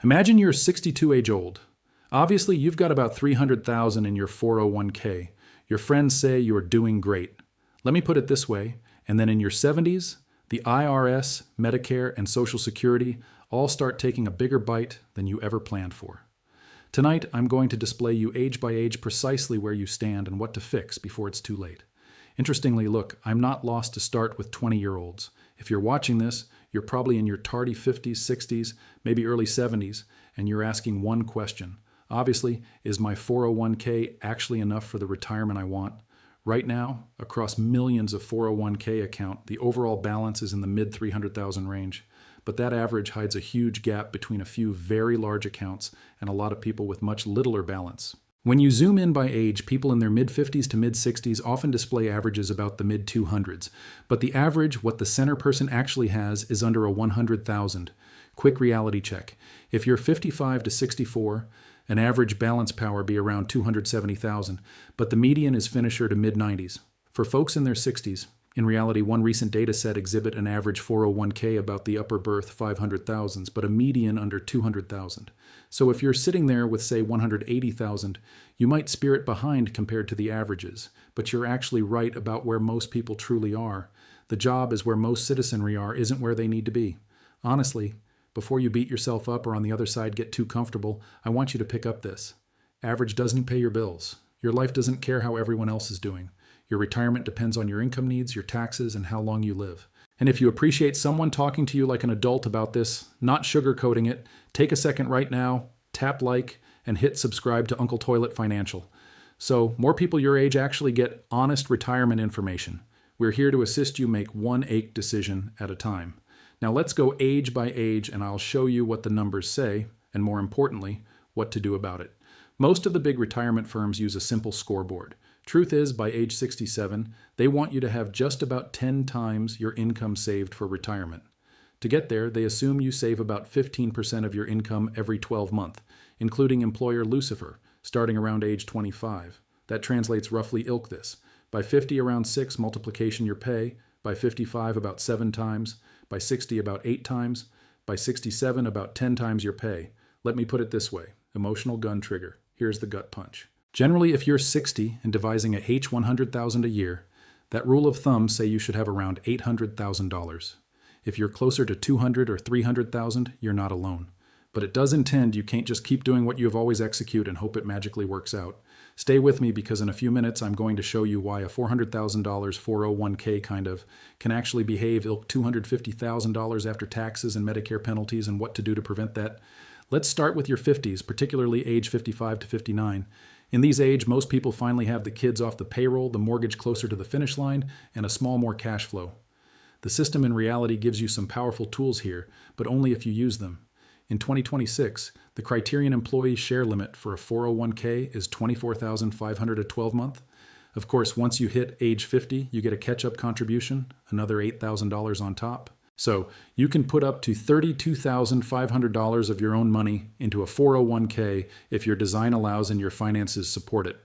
Imagine you're 62 age old. Obviously, you've got about $300,000 in your 401k. Your friends say you are doing great. Let me put it this way, and then in your 70s, the IRS, Medicare, and Social Security all start taking a bigger bite than you ever planned for. Tonight, I'm going to display you age by age precisely where you stand and what to fix before it's too late. Interestingly, look, I'm not lost to start with 20-year-olds. If you're watching this, you're probably in your tardy 50s, 60s, maybe early 70s, and you're asking one question. Obviously, is my 401k actually enough for the retirement I want? Right now, across millions of 401k account, the overall balance is in the mid-300,000 range. But that average hides a huge gap between a few very large accounts and a lot of people with much littler balance. When you zoom in by age, people in their mid-50s to mid-60s often display averages about the mid-200s. But the average, what the center person actually has, is under a 100,000. Quick reality check. If you're 55 to 64, an average balance power be around 270,000, but the median is finisher to mid-90s. For folks in their 60s, in reality, one recent data set exhibit an average 401k about the upper berth 500,000s, but a median under 200,000. So if you're sitting there with, say, 180,000, you might spirit behind compared to the averages, but you're actually right about where most people truly are. The job is where most citizenry are, isn't where they need to be. Honestly, before you beat yourself up or on the other side get too comfortable, I want you to pick up this. Average doesn't pay your bills. Your life doesn't care how everyone else is doing. Your retirement depends on your income needs, your taxes, and how long you live. And if you appreciate someone talking to you like an adult about this, not sugarcoating it, take a second right now, tap like, and hit subscribe to Uncle Toilet Financial. So more people your age actually get honest retirement information. We're here to assist you make one ache decision at a time. Now let's go age by age, and I'll show you what the numbers say, and more importantly, what to do about it. Most of the big retirement firms use a simple scoreboard. Truth is, by age 67, they want you to have just about 10 times your income saved for retirement. To get there, they assume you save about 15% of your income every 12 months, including employer Lucifer, starting around age 25. That translates roughly ilk this. By 50, around 6 multiplication your pay. By 55, about 7 times. By 60, about 8 times. By 67, about 10 times your pay. Let me put it this way. Emotional gun trigger. Here's the gut punch. Generally, if you're 60 and devising a H100,000 a year, that rule of thumb say you should have around $800,000. If you're closer to 200 or 300,000, you're not alone. But it does intend you can't just keep doing what you have always executed and hope it magically works out. Stay with me because in a few minutes I'm going to show you why a $400,000 401k kind of can actually behave ilk $250,000 after taxes and Medicare penalties and what to do to prevent that. Let's start with your 50s, particularly age 55 to 59. In these age, most people finally have the kids off the payroll, the mortgage closer to the finish line, and a small more cash flow. The system in reality gives you some powerful tools here, but only if you use them. In 2026, the Criterion employee share limit for a 401k is $24,500 a 12-month. Of course, once you hit age 50, you get a catch-up contribution, another $8,000 on top. So you can put up to $32,500 of your own money into a 401k if your design allows and your finances support it.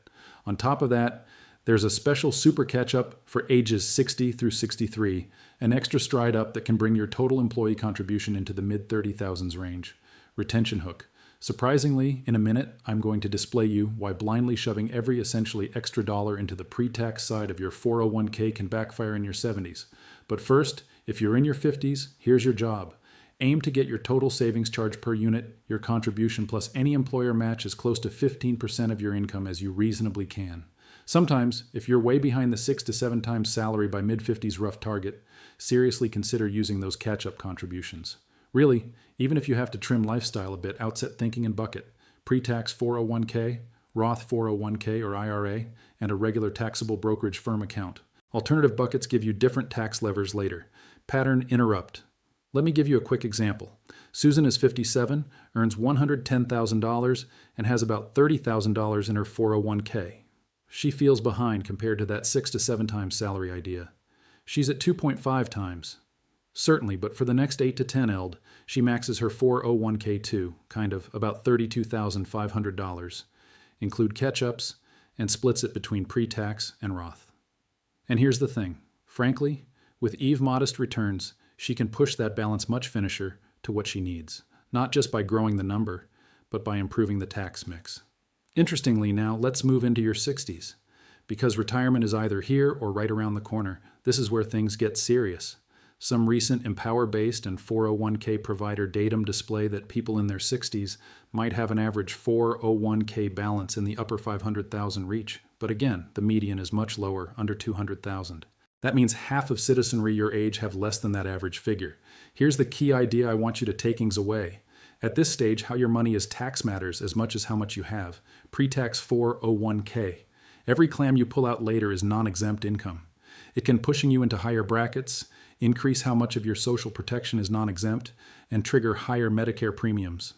On top of that, there's a special super catch-up for ages 60 through 63, an extra stride up that can bring your total employee contribution into the mid-30,000s range. Retention hook. Surprisingly, in a minute, I'm going to display you why blindly shoving every essentially extra dollar into the pre-tax side of your 401k can backfire in your 70s. But first, if you're in your 50s, here's your job. Aim to get your total savings charge per unit, your contribution plus any employer match as close to 15% of your income as you reasonably can. Sometimes, if you're way behind the 6 to 7 times salary by mid-50s rough target, seriously consider using those catch-up contributions. Really, even if you have to trim lifestyle a bit, outset thinking and bucket. Pre-tax 401k, Roth 401k or IRA, and a regular taxable brokerage firm account. Alternative buckets give you different tax levers later. Pattern interrupt. Let me give you a quick example. Susan is 57, earns $110,000, and has about $30,000 in her 401k. She feels behind compared to that 6 to 7 times salary idea. She's at 2.5 times. Certainly, but for the next 8 to 10 ELD, she maxes her 401k too, kind of, about $32,500. Include catch-ups, and splits it between pre-tax and Roth. And here's the thing. Frankly, with Eve modest returns, she can push that balance much finisher to what she needs. not just by growing the number, but by improving the tax mix. Interestingly now, let's move into your 60s. Because retirement is either here or right around the corner, this is where things get serious. Some recent Empower-based and 401k provider datum display that people in their 60s might have an average 401k balance in the upper 500,000 reach. But again, the median is much lower, under 200,000. That means half of citizenry your age have less than that average figure. Here's the key idea I want you to takings away. At this stage, how your money is tax matters as much as how much you have. Pre-tax 401k. Every clam you pull out later is non-exempt income. It can pushing you into higher brackets, increase how much of your social protection is non-exempt, and trigger higher Medicare premiums.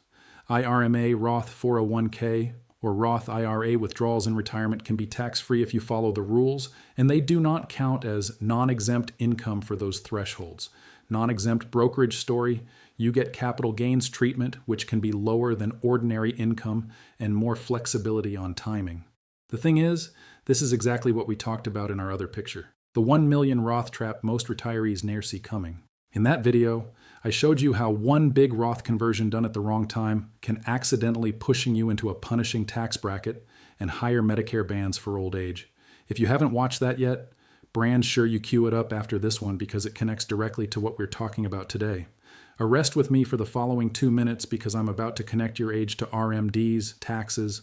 IRMA, Roth 401k, or Roth IRA withdrawals in retirement can be tax-free if you follow the rules, and they do not count as non-exempt income for those thresholds. Non-exempt brokerage story, you get capital gains treatment, which can be lower than ordinary income and more flexibility on timing. The thing is, this is exactly what we talked about in our other picture. The 1 million Roth trap most retirees ne'er see coming. In that video, I showed you how one big Roth conversion done at the wrong time can accidentally pushing you into a punishing tax bracket and higher Medicare bans for old age. If you haven't watched that yet, brand sure you cue it up after this one because it connects directly to what we're talking about today. Rest with me for the following 2 minutes because I'm about to connect your age to RMDs, taxes,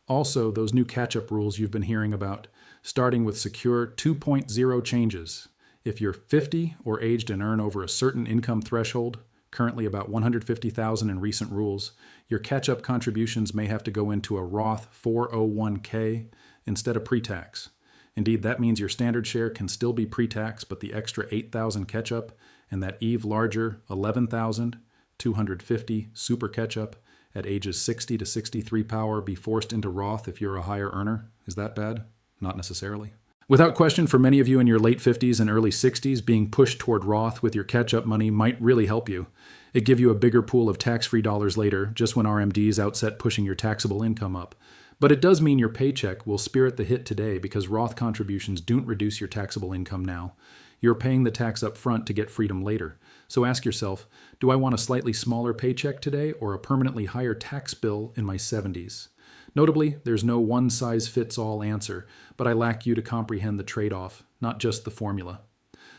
also those new catch-up rules you've been hearing about, starting with Secure 2.0 changes. If you're 50 or aged and earn over a certain income threshold, currently about $150,000 in recent rules, your catch-up contributions may have to go into a Roth 401k instead of pre-tax. Indeed, that means your standard share can still be pre-tax, but the extra $8,000 catch-up and that even larger $11,250 super catch-up at ages 60 to 63 power be forced into Roth if you're a higher earner. Is that bad? Not necessarily. Without question, for many of you in your late 50s and early 60s, being pushed toward Roth with your catch-up money might really help you. It give you a bigger pool of tax-free dollars later, just when RMDs outset pushing your taxable income up. But it does mean your paycheck will spirit the hit today because Roth contributions don't reduce your taxable income now. You're paying the tax up front to get freedom later. So ask yourself, do I want a slightly smaller paycheck today or a permanently higher tax bill in my 70s? Notably, there's no one-size-fits-all answer, but I lack you to comprehend the trade-off, not just the formula.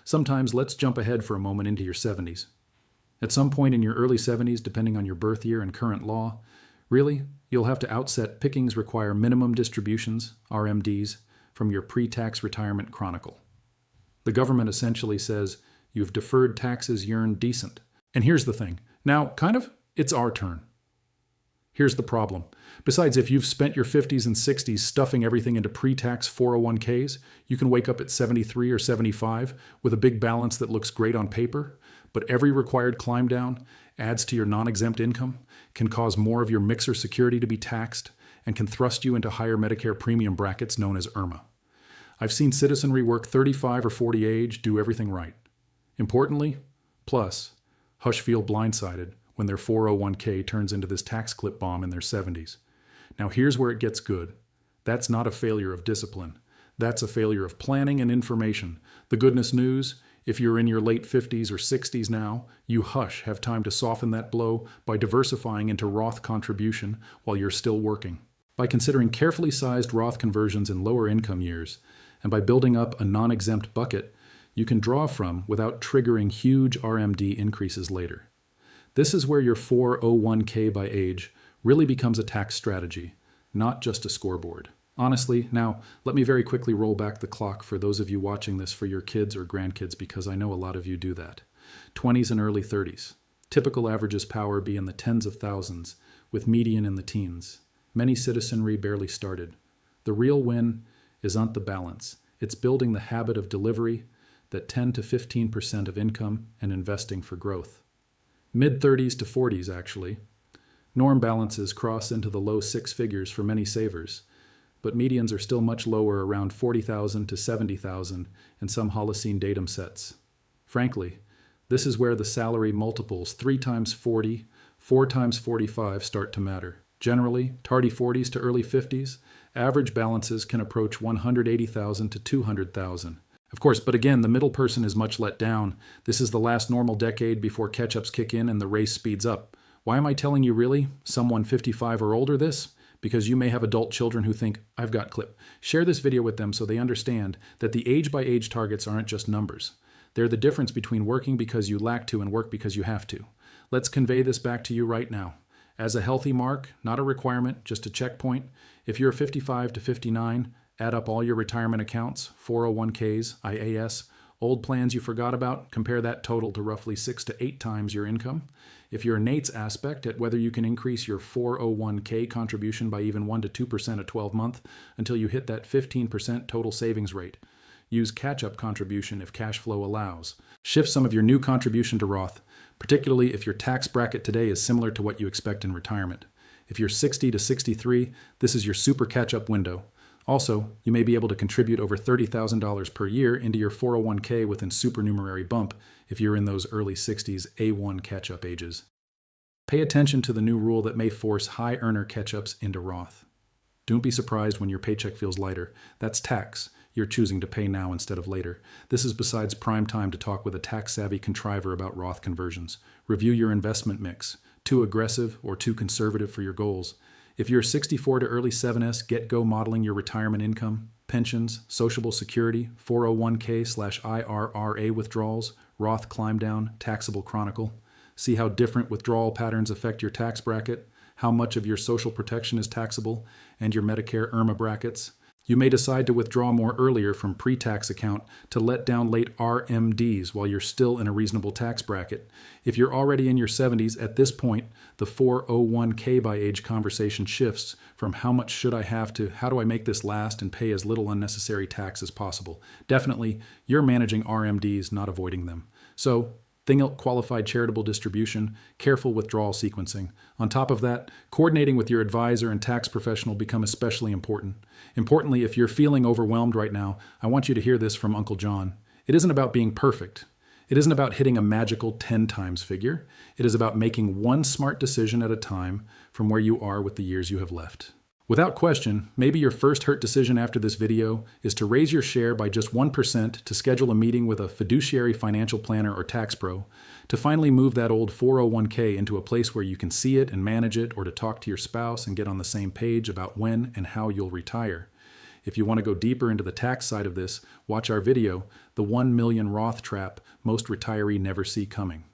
Sometimes let's jump ahead for a moment into your 70s. At some point in your early 70s, depending on your birth year and current law, really, you'll have to outset pickings require minimum distributions, RMDs, from your pre-tax retirement chronicle. The government essentially says, you've deferred taxes yearned decent. And here's the thing. Now, it's our turn. Here's the problem. Besides, if you've spent your 50s and 60s stuffing everything into pre-tax 401ks, you can wake up at 73 or 75 with a big balance that looks great on paper, but every required climb down adds to your non-exempt income, can cause more of your mixer security to be taxed, and can thrust you into higher Medicare premium brackets known as IRMA. I've seen citizenry work 35 or 40 age do everything right. Importantly, plus, hush feel blindsided when their 401k turns into this tax clip bomb in their 70s. Now here's where it gets good. That's not a failure of discipline. That's a failure of planning and information. The goodness news, if you're in your late 50s or 60s now, you have time to soften that blow by diversifying into Roth contribution while you're still working. By considering carefully sized Roth conversions in lower income years, and by building up a non-exempt bucket you can draw from without triggering huge RMD increases later. This is where your 401k by age really becomes a tax strategy, not just a scoreboard. Honestly, now, let me very quickly roll back the clock for those of you watching this for your kids or grandkids because I know a lot of you do that. 20s and early 30s. Typical averages power be in the tens of thousands, with median in the teens. Many citizenry barely started. The real win isn't the balance. It's building the habit of delivery, that 10 to 15% of income, and investing for growth. Mid-30s to 40s, actually. Norm balances cross into the low six figures for many savers, but medians are still much lower, around 40,000 to 70,000 in some Holocene datum sets. Frankly, this is where the salary multiples 3 times 40, 4 times 45 start to matter. Generally, tardy 40s to early 50s, average balances can approach 180,000 to 200,000. Of course, but again, the middle person is much let down. This is the last normal decade before catch-ups kick in and the race speeds up. Why am I telling you really, someone 55 or older, this? Because you may have adult children who think, I've got clip. Share this video with them so they understand that the age-by-age targets aren't just numbers. They're the difference between working because you lack to and work because you have to. Let's convey this back to you right now. As a healthy mark, not a requirement, just a checkpoint, if you're 55 to 59, add up all your retirement accounts, 401ks, IAS, old plans you forgot about, compare that total to roughly 6 to 8 times your income. If you're a Nate's aspect at whether you can increase your 401k contribution by even 1 to 2% a 12-month until you hit that 15% total savings rate. Use catch-up contribution if cash flow allows. Shift some of your new contribution to Roth, particularly if your tax bracket today is similar to what you expect in retirement. If you're 60 to 63, this is your super catch-up window. Also, you may be able to contribute over $30,000 per year into your 401k with a supernumerary bump if you're in those early 60s A1 catch-up ages. Pay attention to the new rule that may force high earner catch-ups into Roth. Don't be surprised when your paycheck feels lighter. That's tax you're choosing to pay now instead of later. This is besides prime time to talk with a tax-savvy contriver about Roth conversions. Review your investment mix. Too aggressive or too conservative for your goals. If you're 64 to early 7S, get go modeling your retirement income, pensions, sociable security, 401k/IRRA withdrawals, Roth climb down, taxable chronicle. See how different withdrawal patterns affect your tax bracket, how much of your social protection is taxable, and your Medicare IRMA brackets. You may decide to withdraw more earlier from pre-tax account to let down late RMDs while you're still in a reasonable tax bracket. If you're already in your 70s, at this point, the 401k by age conversation shifts from how much should I have to how do I make this last and pay as little unnecessary tax as possible. Definitely, you're managing RMDs, not avoiding them. So, think qualified charitable distribution, careful withdrawal sequencing. On top of that, coordinating with your advisor and tax professional become especially important. Importantly, if you're feeling overwhelmed right now, I want you to hear this from Uncle John. It isn't about being perfect. It isn't about hitting a magical 10 times figure. It is about making one smart decision at a time from where you are with the years you have left. Without question, maybe your first hurt decision after this video is to raise your share by just 1% to schedule a meeting with a fiduciary financial planner or tax pro, to finally move that old 401k into a place where you can see it and manage it, or to talk to your spouse and get on the same page about when and how you'll retire. If you want to go deeper into the tax side of this, watch our video, The 1 Million Roth Trap Most Retiree Never See Coming.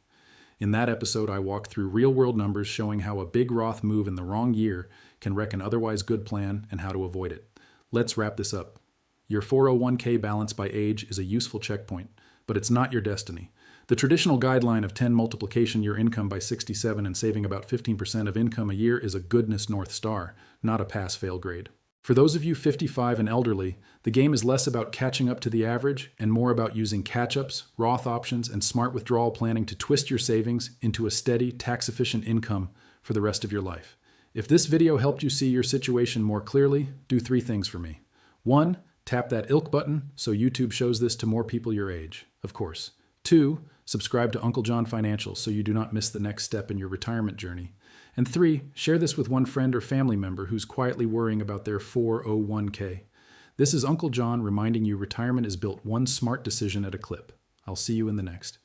In that episode, I walk through real-world numbers showing how a big Roth move in the wrong year can wreck an otherwise good plan and how to avoid it. Let's wrap this up. Your 401k balance by age is a useful checkpoint, but it's not your destiny. The traditional guideline of 10 multiplication your income by 67 and saving about 15% of income a year is a goodness North Star, not a pass-fail grade. For those of you 55 and elderly, the game is less about catching up to the average and more about using catch-ups, Roth options, and smart withdrawal planning to twist your savings into a steady, tax-efficient income for the rest of your life. If this video helped you see your situation more clearly, do 3 things for me. 1, tap that ilk button so YouTube shows this to more people your age, of course. 2, subscribe to Uncle John Financial so you do not miss the next step in your retirement journey. And 3, share this with one friend or family member who's quietly worrying about their 401k. This is Uncle John reminding you retirement is built one smart decision at a clip. I'll see you in the next.